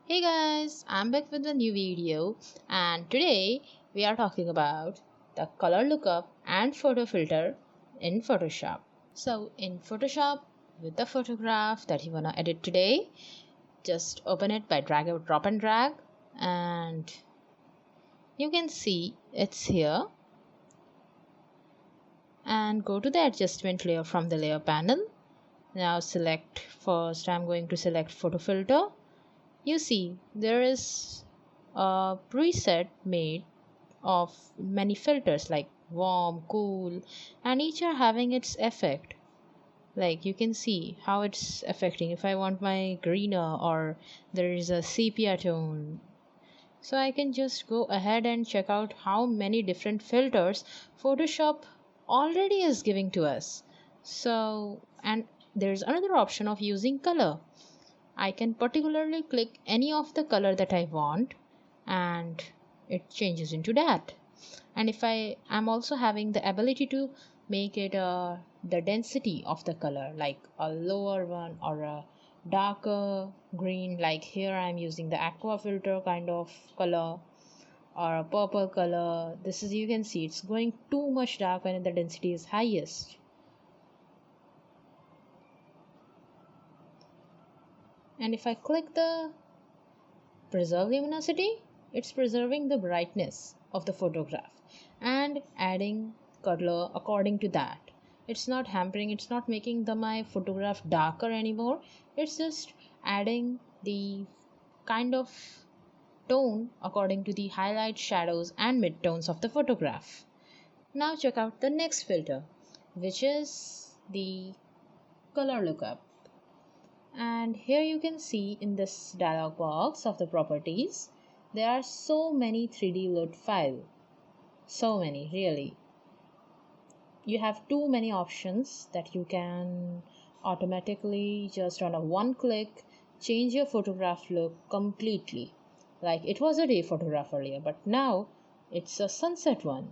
Hey guys, I'm back with a new video and today we are talking about the color lookup and photo filter in Photoshop. So in Photoshop, with the photograph that you wanna edit today, just open it by drop and drag, and you can see it's here, and go to the adjustment layer from the layer panel. Now I'm going to select photo filter. You see there is a preset made of many filters like warm, cool, and each are having its effect. Like you can see how it's affecting. If I want my greener, or there is a sepia tone, so I can just go ahead and check out how many different filters Photoshop already is giving to us. So, and there's another option of using color. I can particularly click any of the color that I want and it changes into that. And if I am also having the ability to make it the density of the color, like a lower one or a darker green, like here I'm using the aqua filter kind of color, or a purple color. This is, you can see it's going too much dark when the density is highest. And if I click the preserve luminosity, it's preserving the brightness of the photograph and adding color according to that. It's not hampering, it's not making my photograph darker anymore. It's just adding the kind of tone according to the highlight, shadows, and midtones of the photograph. Now check out the next filter, which is the color lookup. And here you can see in this dialog box of the properties, there are so many 3D load file. So many, really. You have too many options that you can automatically just on a one click change your photograph look completely. Like it was a day photograph earlier, but now it's a sunset one.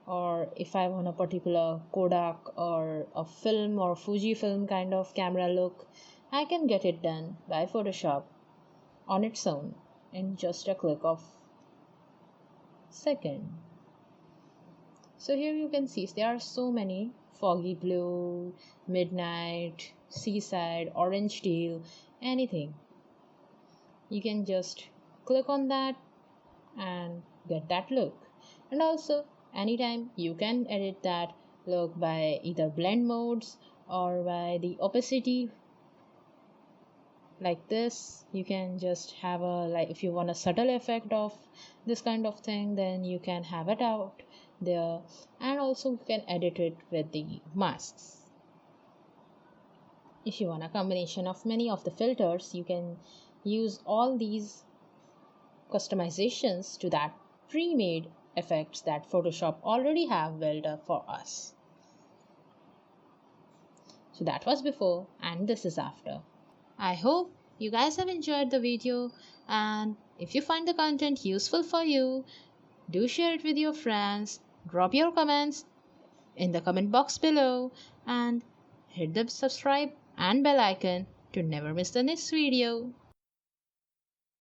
Or if I want a particular Kodak or a film or Fujifilm kind of camera look, I can get it done by Photoshop on its own in just a click of second. So here you can see there are so many: foggy blue, midnight, seaside, orange teal, anything. You can just click on that and get that look. And also anytime you can edit that look by either blend modes or by the opacity. Like this, you can just have a, like if you want a subtle effect of this kind of thing, then you can have it out there, and also you can edit it with the masks. If you want a combination of many of the filters, you can use all these customizations to that pre-made effects that Photoshop already have built up for us. So that was before and this is after. I hope you guys have enjoyed the video, and if you find the content useful for you, do share it with your friends, drop your comments in the comment box below, and hit the subscribe and bell icon to never miss the next video.